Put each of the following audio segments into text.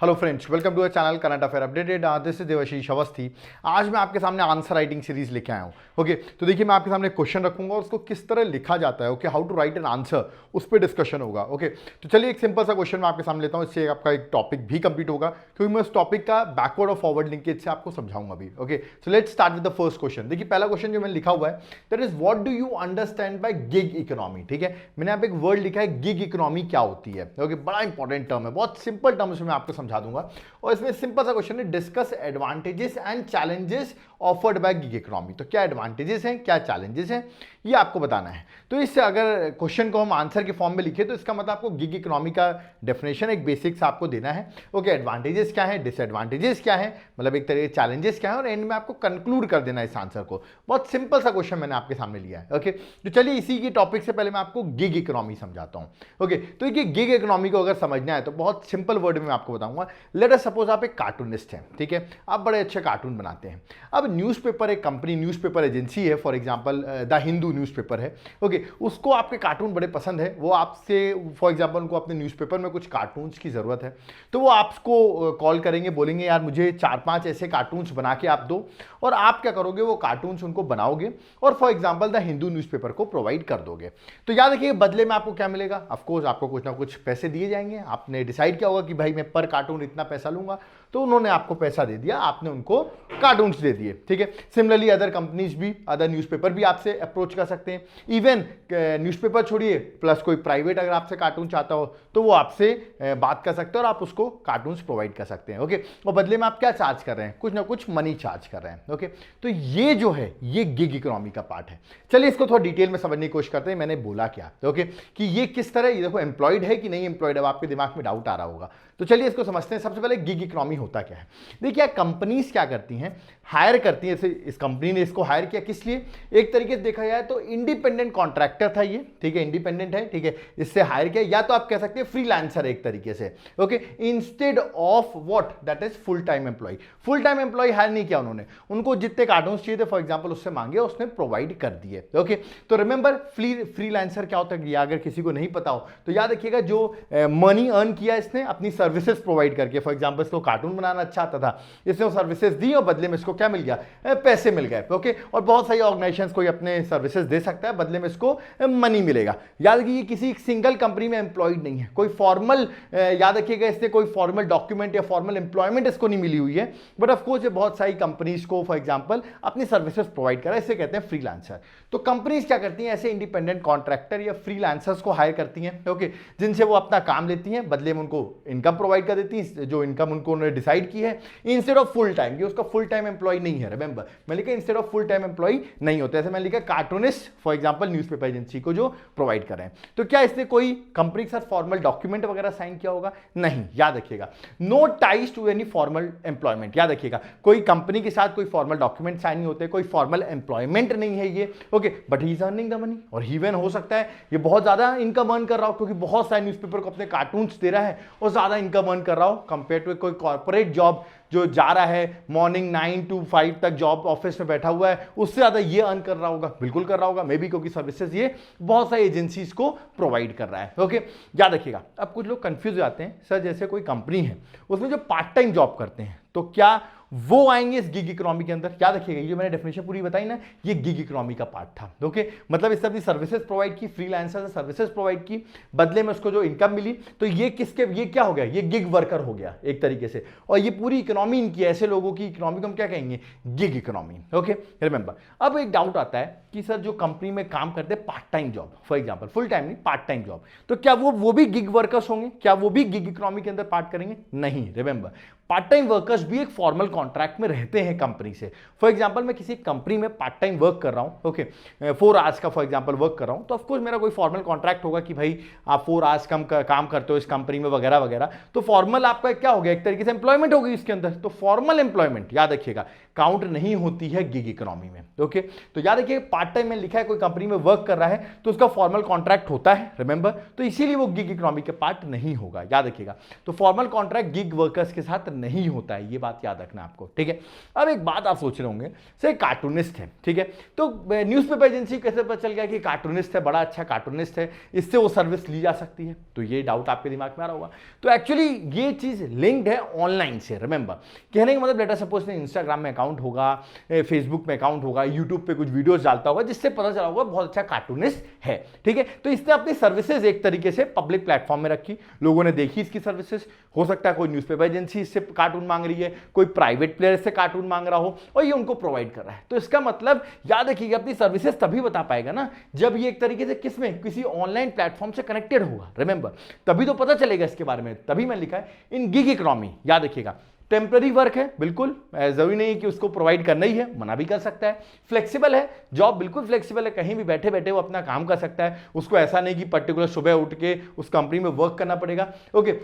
Hello friends, welcome to our channel current affair updated. This is Devashish Awasthi. आज मैं आपके सामने आंसर राइटिंग सीरीज लेके आया हूँ। ओके, तो देखिए मैं आपके सामने क्वेश्चन रखूंगा और उसको किस तरह लिखा जाता है, okay, how to write an answer, उस पर डिस्कशन होगा। ओके, तो चलिए एक सिंपल सा क्वेश्चन मैं आपके सामने लेता हूँ, इससे आपका एक टॉपिक भी कंप्लीट होगा, क्योंकि मैं उस टॉपिक का बैकवर्ड और फॉरवर्ड लिंकेज से आपको समझाऊंगा भी। Okay, so let's start with the first question. देखिए पहला क्वेश्चन जो मैंने लिखा हुआ है, that is what do you understand by gig economy. ठीक है, मैंने यहाँ पे एक वर्ड लिखा है गिग इकोनॉमी क्या होती है। ओके, बड़ा इंपॉर्टेंट टर्म है, बहुत सिंपल टर्म्स में आपको समझा दूंगा। और इसमें सिंपल सा क्वेश्चन है, discuss advantages and challenges offered by gig economy. तो क्या एडवांटेजेस हैं, क्या चैलेंजेस हैं, ये आपको बताना है। तो इससे अगर क्वेश्चन को हम आंसर के फॉर्म में लिखे तो इसका मतलब आपको गिग इकोनॉमी का डेफिनेशन एक बेसिक्स आपको देना है। ओके, एडवांटेजेस क्या है, डिसएडवांटेजेस क्या है, मतलब एक तरह के चैलेंजेस क्या है, और एंड में आपको कंक्लूड कर देना है इस आंसर को। बहुत सिंपल सा क्वेश्चन मैंने आपके सामने लिया है। ओके, तो चलिए इसी की टॉपिक से पहले मैं आपको गिग इकोनॉमी समझाता हूँ। ओके, तो ये गिग इकोनॉमी को अगर समझना है तो बहुत सिंपल वर्ड में आपको बताऊंगा। लेट अस सपोज आप एक कार्टूनिस्ट हैं, ठीक है, आप बड़े अच्छे कार्टून बनाते हैं। अब न्यूज़पेपर, एक कंपनी न्यूज़पेपर एजेंसी है, for example the Hindu newspaper है। ओके, उसको आपके कार्टून बड़े पसंद है, वो आपसे फॉर एग्जांपल उनको अपने न्यूज़पेपर में कुछ कार्टून्स की ज़रूरत है, तो वो आपको कॉल करेंगे, बोलेंगे यार मुझे 4-5 ऐसे कार्टून्स बना के आप दो। और आप क्या करोगे, वो कार्टून्स उनको बनाओगे और for example the Hindu newspaper को प्रोवाइड कर दोगे। तो याद रखिए बदले में आपको क्या मिलेगा, ऑफकोर्स आपको कुछ ना कुछ पैसे दिए जाएंगे। आपने डिसाइड किया होगा कि भाई मैं पर कार्टून इतना पैसा लूंगा, तो उन्होंने आपको पैसा दे दिया, आपने उनको कार्टून्स दे दिए। ठीक है, सिमिलरली अदर कंपनीज भी, अदर न्यूज़पेपर भी आपसे अप्रोच कर सकते हैं। इवन न्यूज़पेपर छोड़िए, प्लस कोई प्राइवेट अगर आपसे कार्टून चाहता हो तो वो आपसे बात कर सकते हैं और आप उसको कार्टून्स प्रोवाइड कर सकते हैं। ओके, और बदले में आप क्या चार्ज कर रहे हैं, कुछ ना कुछ मनी चार्ज कर रहे हैं। ओके, तो ये जो है ये गिग इकोनॉमी का पार्ट है। चलिए इसको थोड़ा डिटेल में समझने की कोशिश करते हैं, मैंने बोला क्या। ओके, कि ये किस तरह, ये देखो एम्प्लॉयड है कि नहीं एम्प्लॉयड, अब आपके दिमाग में डाउट आ रहा होगा। तो चलिए इसको समझते हैं। सबसे पहले गिग इकोनॉमी होता क्या है। देखिए कंपनीज क्या करती हैं, हायर करती हैं। इस कंपनी ने इसको हायर किया किस लिए, एक तरीके से देखा जाए तो इंडिपेंडेंट कॉन्ट्रैक्टर था ये, ठीक है, इंडिपेंडेंट है, ठीक है, इससे हायर किया, या तो आप कह सकते हैं फ्रीलांसर एक तरीके से। Okay, instead of what, that is full time employ. Full time employ hire नहीं किया उन्होंने, उनको जितने कार्टून चाहिए थे फॉर एग्जांपल उससे मांगे, उसने प्रोवाइड कर दिए। ओके, तो रिमेंबर फ्रीलांसर क्या होता है, या अगर किसी को नहीं पता हो तो याद रखिएगा, जो मनी अर्न किया इसने अपनी सर्विसेज प्रोवाइड करके, फॉर एग्जांपल इसको कार्टून बनाना अच्छा आता था, इसने सर्विसेज दी और बदले में इसको क्या मिल गया, पैसे मिल गए। ओके, और बहुत सारी ऑर्गेनाइजेशंस कोई अपने सर्विसेज दे सकता है, बदले में इसको मनी मिलेगा। याद रखिए किसी सिंगल कंपनी में एम्प्लॉयड नहीं है, कोई फॉर्मल, याद रखिएगा इससे कोई फॉर्मल डॉक्यूमेंट या फॉर्मल एम्प्लॉयमेंट इसको नहीं मिली हुई है, बट ऑफकोर्स ये बहुत सारी कंपनीज को फॉर एग्जांपल अपनी सर्विसेज प्रोवाइड करा, इसे कहते हैं फ्रीलांसर। तो कंपनीज क्या करती हैं, ऐसे इंडिपेंडेंट कॉन्ट्रैक्टर या फ्रीलांसर्स को हायर करती हैं, ओके, जिनसे वो अपना काम लेती हैं, बदले में उनको इनकम प्रोवाइड कर देती हैं, जो इनकम उनको उन्होंने डिसाइड की है, इंस्टेड ऑफ फुल टाइम। ये उसका फुल टाइम एम्प्लॉय नहीं है, रिमेंबर मैं लिखा instead of full time employ नहीं होता, ऐसे मैं लिखा cartoonist for example newspaper agency को जो प्रोवाइड कर रहे हैं। तो क्या इसने कोई कंपनी के साथ फॉर्मल डॉक्यूमेंट वगैरह साइन किया होगा, नहीं, याद रखिएगा, no ties to any formal employment. याद रखिएगा कोई कंपनी के साथ कोई फॉर्मल डॉक्यूमेंट साइन नहीं होते, कोई फॉर्मल एम्प्लॉयमेंट नहीं है ये। Okay, but he is earning the money, और इवन हो सकता है ये बहुत ज्यादा इनकम अर्न कर रहा हो, क्योंकि बहुत सारे न्यूज़पेपर को अपने कार्टून्स दे रहा है और ज्यादा इनकम अर्न कर रहा हो कंपेयर टू कोई कॉर्पोरेट जॉब जो जा रहा है मॉर्निंग 9 to 5 तक जॉब ऑफिस में बैठा हुआ है, उससे ज्यादा ये अर्न कर रहा होगा, बिल्कुल कर रहा होगा, मे बी, क्योंकि सर्विसेज ये बहुत सारी एजेंसीज को प्रोवाइड कर रहा है। ओके, याद रखिएगा। अब कुछ लोग कंफ्यूज हो जाते हैं, सर जैसे कोई कंपनी है उसमें जो पार्ट टाइम जॉब करते हैं, तो क्या वो आएंगे इस गिग इकोनॉमी के अंदर। याद रखिएगा ये मैंने डेफिनेशन पूरी बताई ना, ये गिग इकोनॉमी का पार्ट था। ओके, मतलब इससे अपनी सर्विसेज प्रोवाइड की, फ्रीलांसर से सर्विसेज प्रोवाइड की, बदले में उसको जो इनकम मिली, तो ये किसके, ये क्या हो गया, ये गिग वर्कर हो गया एक तरीके से। और ये पूरी इकोनॉमी इनकी, ऐसे लोगों की इकोनॉमी को हम क्या कहेंगे, गिग इकोनॉमी। Okay, remember. अब एक डाउट आता है कि सर जो कंपनी में काम करते हैं part time job, for example full time नहीं, पार्ट टाइम जॉब, तो क्या वो भी गिग वर्कर्स होंगे, क्या वो भी गिग इकोनॉमी के अंदर पार्ट करेंगे, नहीं। रिमेंबर, पार्ट टाइम वर्कर्स भी एक फॉर्मल कॉन्ट्रैक्ट में रहते हैं कंपनी से। फॉर एग्जांपल मैं किसी कंपनी में पार्ट टाइम वर्क कर रहा हूं, ओके, 4 आवर्स का फॉर एग्जांपल वर्क कर रहा हूं, तो ऑफकोर्स मेरा कोई फॉर्मल कॉन्ट्रैक्ट होगा कि भाई आप 4 आवर्स काम करते हो इस कंपनी में वगैरह वगैरह, तो फॉर्मल आपका क्या हो गया, एक तरीके से एम्प्लॉयमेंट होगी इसके अंदर। टुगेदर। तो फॉर्मल एम्प्लॉयमेंट याद रखिएगा काउंट नहीं होती है गिग इकोनॉमी में। ओके, तो याद रखिए पार्ट टाइम में लिखा है कोई कंपनी में वर्क कर रहा है तो उसका फॉर्मल कॉन्ट्रैक्ट होता है, रिमेंबर, तो इसीलिए वो गिग इकोनॉमी के पार्ट नहीं होगा, याद रखिएगा। तो फॉर्मल कॉन्ट्रैक्ट गिग वर्कर्स के साथ नहीं होता है, ये बात याद रखना आपको, ठीक है। अब एक बात आप सोच रहे होंगे, सर कार्टूनिस्ट है, ठीक है, तो न्यूज़पेपर एजेंसी कैसे पता चल गया कि कार्टूनिस्ट है, बड़ा अच्छा कार्टूनिस्ट है, इससे वो सर्विस ली जा सकती है? तो ये डाउट आपके दिमाग में आ रहा होगा। तो एक्चुअली ये चीज लिंक्ड है ऑनलाइन से, रिमेंबर। कहने का मतलब लेटर सपोज ने इंस्टाग्राम में अकाउंट होगा, फेसबुक में अकाउंट होगा, यूट्यूब पे कुछ वीडियोस डालता होगा जिससे पता चला होगा बहुत अच्छा कार्टूनिस्ट है, ठीक है। तो इसने अपनी सर्विसेज एक तरीके से पब्लिक प्लेटफॉर्म में रखी, लोगों ने देखी इसकी सर्विसेज। हो सकता है कोई न्यूज़पेपर एजेंसी इससे कार्टून मांग रही है, कोई प्राइवेट प्लेयर से कार्टून मांग रहा हो और ये उनको प्रोवाइड कर रहा है। तो इसका मतलब याद रखिएगा अपनी सर्विसेज तभी बता पाएगा ना जब ये एक तरीके से किसमें, किसी ऑनलाइन प्लेटफॉर्म से कनेक्टेड होगा, रिमेंबर, तभी तो पता चलेगा इसके बारे में। तभी मैं लिखा है इन गिग इकोनॉमी, याद रखिएगा टेम्पररी वर्क है, बिल्कुल जरूरी नहीं है कि उसको प्रोवाइड करना ही है, मना भी कर सकता है। फ्लेक्सिबल है, जॉब बिल्कुल फ्लेक्सिबल है, कहीं भी बैठे बैठे वो अपना काम कर सकता है, उसको ऐसा नहीं कि पर्टिकुलर सुबह उठ के उस कंपनी में वर्क करना पड़ेगा। ओके,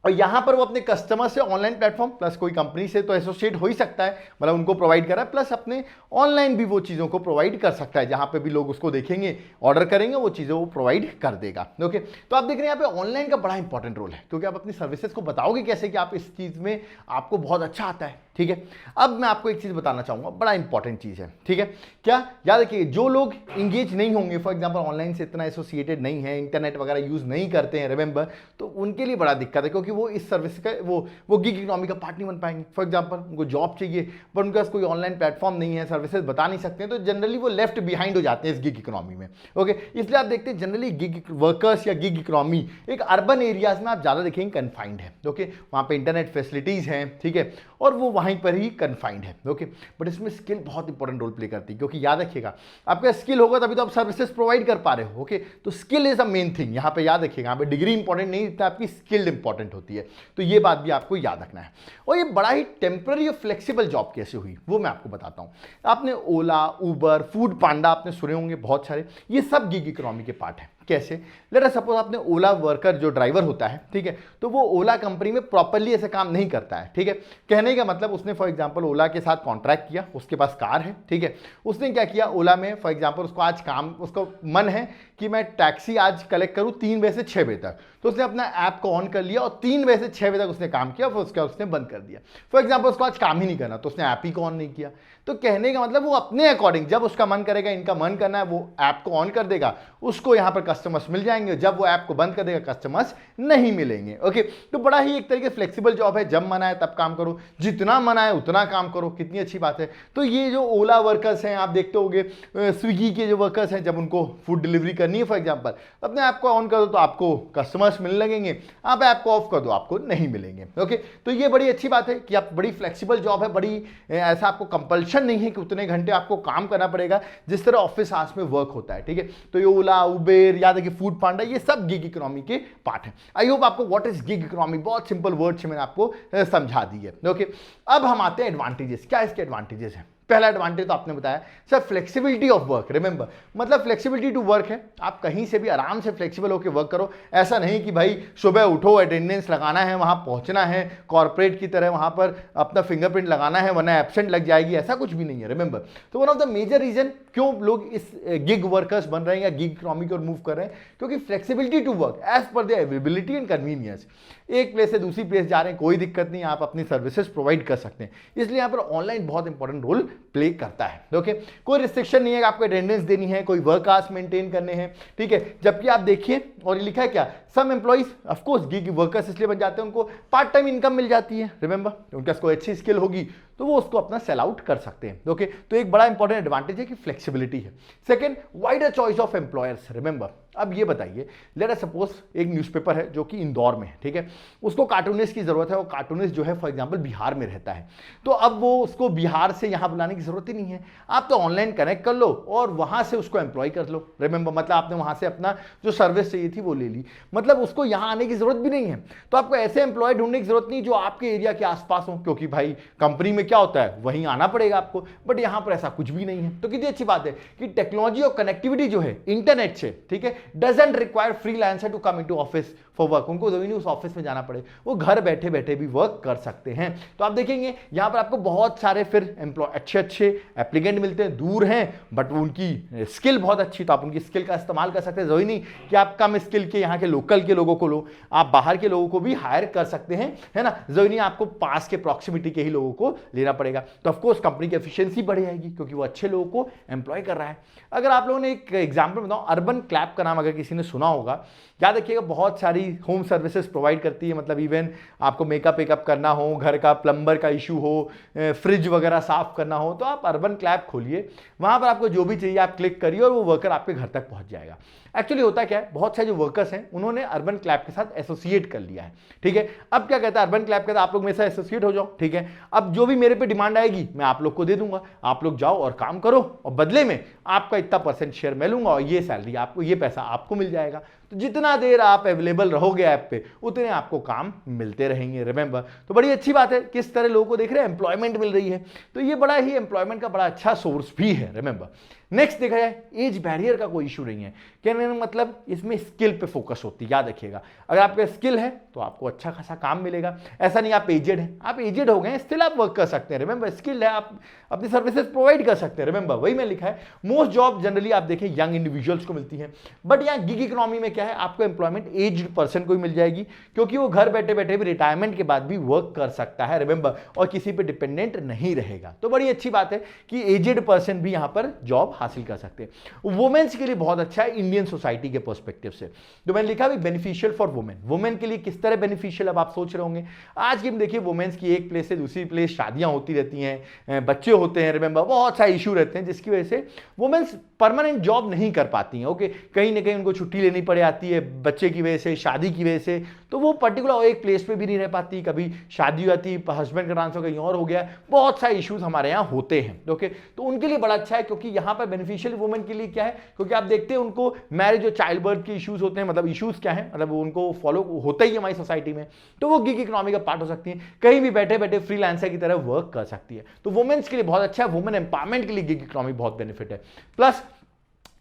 और यहां पर वो अपने कस्टमर से ऑनलाइन प्लेटफॉर्म प्लस कोई कंपनी से तो एसोसिएट हो ही सकता है, मतलब उनको प्रोवाइड कर रहा है, प्लस अपने ऑनलाइन भी वो चीज़ों को प्रोवाइड कर सकता है, जहां पे भी लोग उसको देखेंगे, ऑर्डर करेंगे, वो चीज़ें वो प्रोवाइड कर देगा। ओके, तो आप देख रहे हैं यहाँ पे ऑनलाइन का बड़ा इंपॉर्टेंट रोल है, क्योंकि आप अपनी सर्विसेज को बताओगे कैसे कि आप इस चीज़ में आपको बहुत अच्छा आता है, ठीक है। अब मैं आपको एक चीज़ बताना चाहूँगा, बड़ा इंपॉर्टेंट चीज़ है, ठीक है। क्या, याद रखिए जो लोग इंगेज नहीं होंगे, फॉर एग्जाम्पल ऑनलाइन से इतना एसोसिएटेड नहीं है, इंटरनेट वगैरह यूज़ नहीं करते हैं, रिमेंबर, तो उनके लिए बड़ा दिक्कत है, क्योंकि वो इस सर्विस का वो गिग इकोनॉमी का पार्ट नहीं बन पाएंगे। फॉर एग्जांपल उनको जॉब चाहिए पर उनके पास कोई ऑनलाइन प्लेटफॉर्म नहीं है, सर्विसेज बता नहीं सकते हैं, तो जनरली वो लेफ्ट बिहाइंड हो जाते हैं इस गिग इकोनॉमी में। ओके, इसलिए आप देखते हैं जनरली गिग वर्कर्स या गिग इकोनॉमी एक अर्बन एरियाज में आप ज़्यादा देखेंगे कन्फाइंड है। ओके, वहाँ पे इंटरनेट फैसिलिटीज़ हैं, ठीक है, और वो वहीं पर ही कन्फाइंड है। ओके, बट इसमें स्किल बहुत इंपॉर्टेंट रोल प्ले करती है, क्योंकि याद रखिएगा आपका स्किल होगा तभी तो आप सर्विसेज प्रोवाइड कर पा रहे हो। ओके, तो skill is a main thing यहाँ पे, याद रखिएगा, यहाँ पे डिग्री इंपॉर्टेंट नहीं, इतना आपकी स्किल्ड इंपॉर्टेंट होती है, तो ये बात भी आपको याद रखना है। और ये बड़ा ही टेम्पररी और फ्लेक्सिबल जॉब कैसे हुई वो मैं आपको बताता हूँ। आपने ओला, उबर, फूड पांडा आपने सुने होंगे बहुत सारे, ये सब गिग इकोनॉमी के पार्ट है। कैसे, लेट अस सपोज आपने ओला वर्कर जो ड्राइवर होता है, ठीक है, तो वो ओला कंपनी में प्रॉपर्ली ऐसे काम नहीं करता है, ठीक है। कहने का मतलब उसने फॉर एग्जांपल ओला के साथ कॉन्ट्रैक्ट किया, उसके पास कार है, ठीक है, उसने क्या किया ओला में, फॉर एग्जांपल उसको आज काम, उसको मन है कि मैं टैक्सी आज कलेक्ट करूँ 3 बजे से 6 बजे तक, तो उसने अपना ऐप को ऑन कर लिया और 3 बजे से 6 बजे तक उसने काम किया, फिर उसके उसने बंद कर दिया। फॉर एग्जाम्पल उसको आज काम ही नहीं करना तो उसने ऐप ही को ऑन नहीं किया। तो कहने का मतलब वो अपने अकॉर्डिंग जब उसका मन करेगा, इनका मन करना है, वो ऐप को ऑन कर देगा, उसको यहाँ पर कस्टमर्स मिल जाएंगे, जब वो ऐप को बंद कर देगा कस्टमर्स नहीं मिलेंगे। ओके, तो बड़ा ही एक तरीके फ्लेक्सिबल जॉब है, जब मन आए तब काम करो, जितना मन आए उतना काम करो, कितनी अच्छी बात है। तो ये जो ओला वर्कर्स हैं, आप देखते होंगे स्विगी के जो वर्कर्स हैं, जब उनको फूड डिलीवरी करनी है फॉर एग्जाम्पल, अपने ऐप को ऑन कर दो तो आपको कस्टमर्स मिलने लगेंगे, आप ऐप को ऑफ कर दो आपको नहीं मिलेंगे। ओके, तो ये बड़ी अच्छी बात है कि आप बड़ी फ्लेक्सिबल जॉब है, बड़ी ऐसा आपको कंपल्शन नहीं है कि उतने घंटे आपको काम करना पड़ेगा जिस तरह ऑफिस आवर्स में वर्क होता है, ठीक है। तो ये ओला, उबेर, याद है कि फूड पांडा, ये सब गिग इकोनॉमी के पार्ट है। आई होप आपको व्हाट इज गिग इकोनॉमी बहुत सिंपल वर्ड से मैंने आपको समझा दी है। ओके, अब हम आते हैं एडवांटेजेस। क्या इसके एडवांटेजेस हैं? पहला एडवांटेज तो आपने बताया sir flexibility of work, remember, मतलब फ्लेक्सिबिलिटी टू वर्क है, आप कहीं से भी आराम से फ्लेक्सिबल होकर वर्क करो। ऐसा नहीं कि भाई सुबह उठो, अटेंडेंस लगाना है, वहां पहुंचना है, कॉर्पोरेट की तरह वहां पर अपना फिंगरप्रिंट लगाना है वरना एब्सेंट लग जाएगी, ऐसा कुछ भी नहीं है, रिमेंबर। तो one of the major reason क्यों लोग इस गिग वर्कर्स बन रहे हैं या गिग इकोनॉमी की ओर मूव कर रहे हैं, क्योंकि flexibility to work as per the availability and convenience, एक प्लेस से दूसरी प्लेस जा रहे हैं, कोई दिक्कत नहीं, आप अपनी सर्विसेज प्रोवाइड कर सकते हैं। इसलिए यहाँ पर ऑनलाइन बहुत इंपॉर्टेंट रोल प्ले करता है। ओके, कोई रिस्ट्रिक्शन नहीं है, आपको अटेंडेंस देनी है, कोई वर्क आवर्स मेंटेन करने हैं, ठीक है। जबकि आप देखिए, और ये लिखा है क्या, some employees of course gig workers इसलिए बन जाते हैं, उनको पार्ट टाइम इनकम मिल जाती है, रिमेंबर, उनके पास कोई अच्छी स्किल होगी तो वो उसको अपना सेल आउट कर सकते हैं। ओके, तो एक बड़ा इंपॉर्टेंट एडवांटेज है कि फ्लेक्सिबिलिटी है। Second, wider choice of employers, remember. अब ये बताइए, लेट अस सपोज एक न्यूज़पेपर है जो कि इंदौर में है, ठीक है, उसको कार्टूनिस्ट की जरूरत है, और कार्टूनिस्ट जो है फॉर एग्जांपल बिहार में रहता है, तो अब वो उसको बिहार से यहाँ बुलाने की जरूरत ही नहीं है, आप तो ऑनलाइन कनेक्ट कर लो और वहां से उसको एम्प्लॉय कर लो, रिमेंबर, मतलब आपने वहां से अपना जो सर्विस चाहिए थी वो ले ली, मतलब उसको यहाँ आने की जरूरत भी नहीं है। तो आपको ऐसे एम्प्लॉय ढूंढने की जरूरत नहीं जो आपके एरिया के आसपास हो, क्योंकि भाई कंपनी में क्या होता है वहीं आना पड़ेगा आपको, बट यहाँ पर ऐसा कुछ भी नहीं है। तो कितनी अच्छी बात है कि टेक्नोलॉजी और कनेक्टिविटी जो है इंटरनेट से, ठीक है, doesn't require freelancer to come into office for work, उनको जरूरी नहीं उस ऑफिस में जाना पड़े, वो घर बैठे बैठे भी वर्क कर सकते हैं। तो आप देखेंगे यहाँ पर आपको बहुत सारे फिर अच्छे एप्लीकेंट मिलते हैं, दूर हैं बट उनकी स्किल बहुत अच्छी, तो आप उनकी स्किल का इस्तेमाल कर सकते हैं। जरूरी नहीं कि आप कम स्किल के यहाँ के लोकल के लोगों को लो, आप बाहर के लोगों को भी हायर कर सकते हैं, है ना। जरूरी नहीं आपको पास के प्रॉक्सिमिटी के ही लोगों को लेना पड़ेगा। तो ऑफकोर्स कंपनी की एफिशिएंसी बढ़ जाएगी क्योंकि वो अच्छे लोगों को एम्प्लॉय कर रहा है। अगर आप लोगों ने एक एग्जाम्पल बताओ, अर्बन क्लैप का नाम अगर किसी ने सुना होगा, याद रखिएगा बहुत सारी होम सर्विसेज प्रोवाइड करती है, मतलब इवन आपको मेकअप वेकअप करना हो, घर का प्लम्बर का इशू हो, फ्रिज वगैरह साफ करना हो, तो आप अर्बन क्लैप खोलिए, वहां पर आपको जो भी चाहिए आप क्लिक करिए और वो वर्कर आपके घर तक पहुंच जाएगा। एक्चुअली होता क्या है, बहुत सारे जो वर्कर्स हैं उन्होंने अर्बन क्लैप के साथ एसोसिएट कर लिया है, ठीक है। अब क्या कहता है अर्बन क्लैप कहता है आप लोग मेरे साथ एसोसिएट हो जाओ, ठीक है। अब जो भी मेरे पे डिमांड आएगी मैं आप लोग को दे दूंगा, आप लोग जाओ और काम करो और बदले में आपका इतना % शेयर मैं लूंगा और ये सैलरी आपको, ये पैसा आपको मिल जाएगा। तो जितना देर आप अवेलेबल रहोगे ऐप पे उतने आपको काम मिलते रहेंगे, रिमेंबर। तो बड़ी अच्छी बात है, किस तरह लोगों को देख रहे हैं एम्प्लॉयमेंट मिल रही है, तो ये बड़ा ही एम्प्लॉयमेंट का बड़ा अच्छा सोर्स भी है, रिमेंबर। नेक्स्ट देखा जाए, एज बैरियर का कोई इशू नहीं है, कहने का मतलब इसमें स्किल पे फोकस होती है। याद रखिएगा अगर आपका स्किल है तो आपको अच्छा खासा काम मिलेगा। ऐसा नहीं आप एजेड हैं, आप एजेड हो गए स्टिल आप वर्क कर सकते हैं, रिमेंबर। स्किल है, आप अपनी सर्विसेज प्रोवाइड कर सकते हैं, रिमेंबर। वही मैं लिखा है, मोस्ट जॉब जनरली आप देखें यंग इंडिविजुअल्स को मिलती है, बट यहाँ गिग इकोनॉमी में क्या है, आपको एम्प्लॉयमेंट एज्ड पर्सन को ही मिल जाएगी क्योंकि वो घर बैठे बैठे भी रिटायरमेंट के बाद भी वर्क कर सकता है, रिमेंबर, और किसी पे डिपेंडेंट नहीं रहेगा। तो बड़ी अच्छी बात है कि एजेड पर्सन भी यहां पर जॉब हासिल कर सकते हैं। वुमेन्स के लिए बहुत अच्छा है इंडियन सोसाइटी के पर्सपेक्टिव से, तो मैंने लिखा भी बेनिफिशियल फॉर वुमेन। वुमेन के लिए किस तरह बेनिफिशियल, अब आप सोच रहे होंगे आज की देखिए वुमेन्स की एक प्लेस से दूसरी प्लेस शादियां होती रहती हैं, बच्चे होते हैं, रिमेंबर, बहुत सारे इशू रहते हैं जिसकी वजह से वुमेन्स परमानेंट जॉब नहीं कर पाती हैं। ओके, कहीं ना कहीं उनको छुट्टी लेनी पड़ जाती है बच्चे की वजह से, शादी की वजह से, तो वो पर्टिकुलर एक प्लेस पे भी नहीं रह पाती, कभी शादी हो जाती, हस्बैंड का ट्रांसफर कहीं और हो गया, बहुत सारे इश्यूज हमारे यहाँ होते हैं। ओके, तो उनके लिए बड़ा अच्छा है क्योंकि यहाँ पर बेनिफिशियल वुमेन के लिए क्या है, क्योंकि आप देखते हैं उनको मैरिज और चाइल्ड बर्थ के इश्यूज होते हैं, मतलब इश्यूज क्या है, मतलब उनको फॉलो होता ही है हमारी सोसाइटी में, तो वो गिग इकोनॉमी का पार्ट हो सकती है, कहीं भी बैठे बैठे फ्रीलांसर की तरह वर्क कर सकती है। तो वुमेन्स के लिए बहुत अच्छा है, वुमेन एम्पावरमेंट के लिए गिग इकोनॉमी बहुत बेनिफिट है। प्लस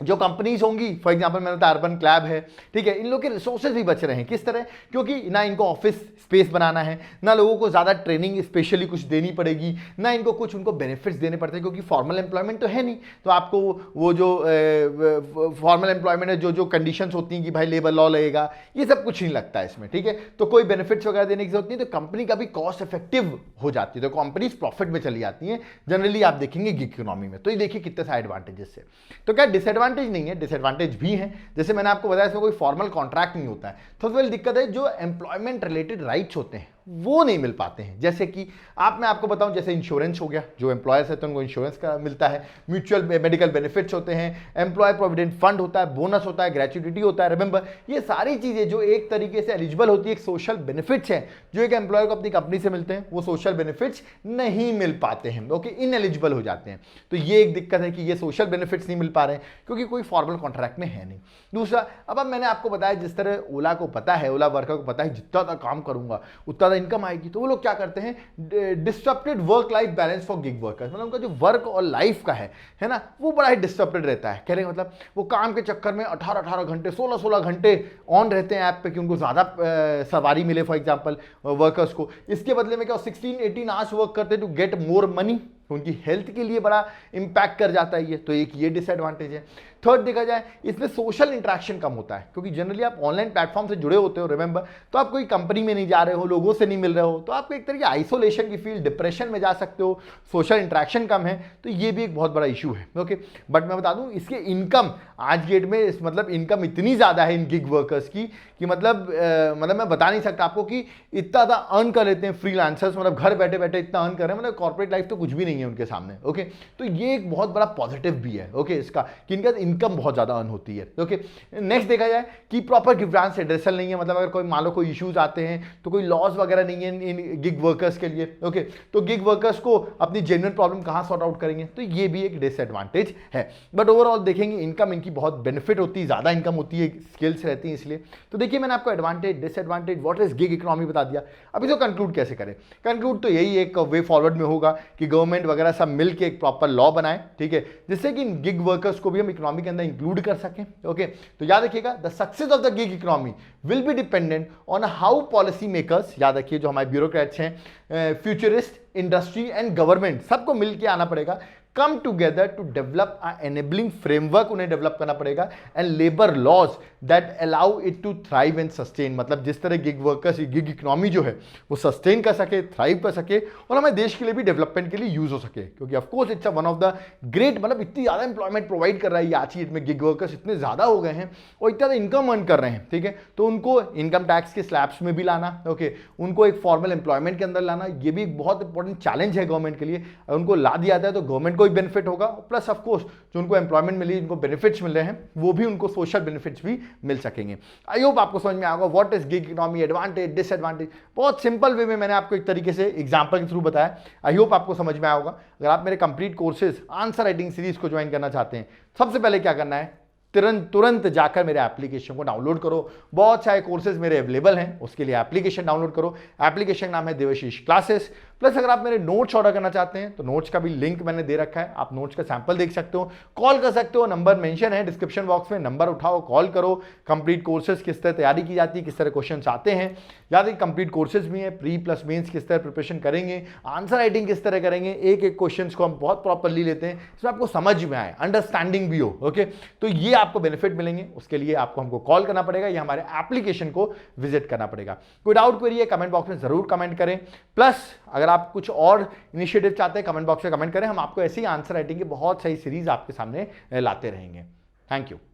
जो कंपनीज होंगी, फॉर एग्जांपल मैंने बताया अर्बन क्लैब है, ठीक है, इन लोग के रिसोर्सेज भी बच रहे हैं। किस तरह, क्योंकि ना इनको ऑफिस स्पेस बनाना है, ना लोगों को ज़्यादा ट्रेनिंग स्पेशली कुछ देनी पड़ेगी, ना इनको कुछ उनको बेनिफिट्स देने पड़ते हैं क्योंकि फॉर्मल एम्प्लॉयमेंट तो है नहीं। तो आपको वो जो फॉर्मल एम्प्लॉयमेंट है, जो कंडीशंस होती हैं कि भाई लेबर लॉ लगेगा, ये सब कुछ नहीं लगता है इसमें, ठीक है। तो कोई बेनिफिट्स वगैरह देने की जरूरत नहीं, तो कंपनी का भी कॉस्ट इफेक्टिव हो जाती है, तो कंपनीज प्रॉफिट में चली जाती हैं जनरली, आप देखेंगे गिग इकोनॉमी में। तो ये देखिए कितने सारे एडवांटेजेस है। तो क्या डिसएडवांटेज नहीं है, डिसएडवांटेज भी है। जैसे मैंने आपको बताया इसमें कोई फॉर्मल कॉन्ट्रैक्ट नहीं होता है। सबसे पहली दिक्कत है जो एम्प्लॉयमेंट रिलेटेड राइट्स होते हैं वो नहीं मिल पाते हैं। जैसे कि मैं आपको बताऊं, जैसे इंश्योरेंस हो गया, जो एम्प्लॉयर्स है तो उनको इंश्योरेंस का मिलता है, म्यूचुअल मेडिकल बेनिफिट्स होते हैं, एम्प्लॉय प्रोविडेंट फंड होता है, बोनस होता है, ग्रेच्युइटी होता है, रिमेंबर, ये सारी चीजें जो एक तरीके से एलिजिबल होती है, एक सोशल बेनिफिट्स है जो एक एम्प्लॉयर को अपनी कंपनी से मिलते हैं, वो सोशल बेनिफिट्स नहीं मिल पाते हैं, ओके, इनएलिजिबल हो जाते हैं। तो ये एक दिक्कत है कि ये सोशल बेनिफिट्स नहीं मिल पा रहे हैं क्योंकि कोई फॉर्मल कॉन्ट्रैक्ट में है नहीं। दूसरा, अब मैंने आपको बताया जिस तरह ओला को पता है, ओला वर्कर को पता है जितना काम करूंगा उतना इनकम आएगी, तो वो लोग क्या करते हैं, disturbed work life balance for gig workers, मतलब उनका जो वर्क और लाइफ का है ना, वो बड़ा ही डिस्टर्बेड रहता है। कहने का मतलब वो काम के चक्कर में 18 घंटे 16 घंटे ऑन रहते हैं ऐप पे कि उनको ज़्यादा सवारी मिले, फॉर एग्जाम्पल वर्कर्स को, इसके बदले में क्या 16-18 आवर्स वर्क करते टू गेट मोर मनी, उनकी हेल्थ के लिए बड़ा इंपैक्ट कर जाता है ये, तो एक ये डिसएडवांटेज है। थर्ड देखा जाए, इसमें सोशल इंटरेक्शन कम होता है क्योंकि जनरली आप ऑनलाइन प्लेटफॉर्म से जुड़े होते हो, रिमेंबर, तो आप कोई कंपनी में नहीं जा रहे हो, लोगों से नहीं मिल रहे हो, तो आपको एक तरह की आइसोलेशन की फील, डिप्रेशन में जा सकते हो, सोशल इंटरेक्शन कम है, तो ये भी एक बहुत बड़ा इशू है। ओके, बट मैं बता दूं इसके इनकम आज की डेट में, मतलब इनकम इतनी ज़्यादा है इन गिग वर्कर्स की कि मतलब मैं बता नहीं सकता आपको कि इतना ज़्यादा अर्न कर लेते हैं फ्रीलांसर्स, मतलब घर बैठे बैठे इतना अर्न कर रहे हैं, मतलब कॉर्पोरेट लाइफ तो कुछ भी नहीं है उनके सामने। ओके, तो ये एक बहुत बड़ा पॉजिटिव भी है, ओके, इसका कि इनका इनकम बहुत ज़्यादा अर्न होती है। ओके, नेक्स्ट देखा जाए कि प्रॉपर गिवरांस एड्रेसल नहीं है, मतलब अगर कोई मान लो कोई इश्यूज आते हैं तो कोई लॉस वगैरह नहीं है इन गिग वर्कर्स के लिए। ओके, तो गिग वर्कर्स को अपनी जेन्युइन प्रॉब्लम कहाँ सॉर्ट आउट करेंगे, तो ये भी एक डिसएडवांटेज है। बट ओवरऑल देखेंगे इनकम इनकी बहुत बेनिफिट होती है, ज़्यादा इनकम होती है, स्किल्स रहती हैं इसलिए। तो देखिए मैंने आपको advantage, disadvantage, what is gig economy बता दिया। अब इसको कंक्लूड कैसे करें, कंक्लूड तो यही एक वे फॉरवर्ड में होगा कि गवर्नमेंट वगैरह सब मिल के एक प्रॉपर लॉ बनाए, ठीक है, जिससे कि इन गिग वर्कर्स को भी हम इकोनॉमी के अंदर इंक्लूड कर सकें। ओके, तो याद रखिएगा, the success of the gig economy will be dependent on how policy makers, याद रखिए जो हमारे ब्यूरोक्रेट्स हैं, फ्यूचरिस्ट, इंडस्ट्री एंड गवर्नमेंट, सबको मिलकर आना पड़ेगा, come together to develop a enabling framework उन्हें डेवलप करना पड़ेगा, and labor laws that allow it to thrive and sustain। मतलब जिस तरह गिग वर्कर्स, गिग इकोनॉमी जो है वो सस्टेन कर सके, थ्राइव कर सके और हमारे देश के लिए भी डेवलपमेंट के लिए यूज हो सके, क्योंकि of course it's one of the great, मतलब इतनी ज़्यादा इंप्लॉयमेंट प्रोवाइड कर रहा है आज की डेट में, गिग वर्कर्स इतने ज़्यादा हो गए हैं और इतना इनकम अर्न कर रहे हैं, ठीक है, तो उनको इनकम टैक्स के स्लैब्स में भी लाना, ओके, उनको एक फॉर्मल एम्प्लॉयमेंट के अंदर लाना, ये भी एक बहुत इंपॉर्टेंट चैलेंज है गवर्नमेंट के लिए। अगर उनको ला दिया जाता है तो गवर्नमेंट को भी बेनिफिट होगा, प्लस ऑफ कोर्स जो उनको एम्प्लॉयमेंट मिली, जिनको बेनिफिट्स मिल रहे हैं, वो भी उनको सोशल बेनिफिट्स भी मिल सकेंगे। आई होप आपको समझ में आएगा what is gig economy, advantage, disadvantage, बहुत सिंपल वे में मैंने आपको एक तरीके से एग्जांपल के थ्रू बताया। आई होप आपको समझ में आया होगा। अगर आप मेरे complete courses answer writing series को ज्वाइन करना चाहते हैं, सबसे पहले क्या करना है, तुरंत जाकर मेरे एप्लीकेशन को डाउनलोड करो। बहुत सारे कोर्सेज मेरे अवेलेबल हैं, उसके लिए एप्लीकेशन डाउनलोड करो। एप्लीकेशन का नाम है देवाशीष क्लासेस। प्लस अगर आप मेरे नोट्स ऑर्डर करना चाहते हैं तो नोट्स का भी लिंक मैंने दे रखा है, आप नोट्स का सैंपल देख सकते हो, कॉल कर सकते हो, नंबर मेंशन है डिस्क्रिप्शन बॉक्स में, नंबर उठाओ, कॉल करो। कंप्लीट कोर्सेज किस तरह तैयारी की जाती है, किस तरह क्वेश्चन आते हैं, याद है कंप्लीट कोर्सेज भी है, प्री प्लस मेंस किस तरह प्रिपरेशन करेंगे, आंसर राइटिंग किस तरह करेंगे, एक एक क्वेश्चन को हम बहुत प्रॉपरली लेते हैं, इसमें आपको समझ में आए, अंडरस्टैंडिंग भी हो। ओके, तो ये आपको बेनिफिट मिलेंगे, उसके लिए आपको हमको कॉल करना पड़ेगा या हमारे एप्लीकेशन को विजिट करना पड़ेगा। कोई डाउट क्वेरी है कमेंट बॉक्स में जरूर कमेंट करें। प्लस अगर आप कुछ और इनिशिएटिव चाहते हैं कमेंट बॉक्स में कमेंट करें, हम आपको ऐसी आंसर राइटिंग की बहुत सही सीरीज आपके सामने लाते रहेंगे। Thank you.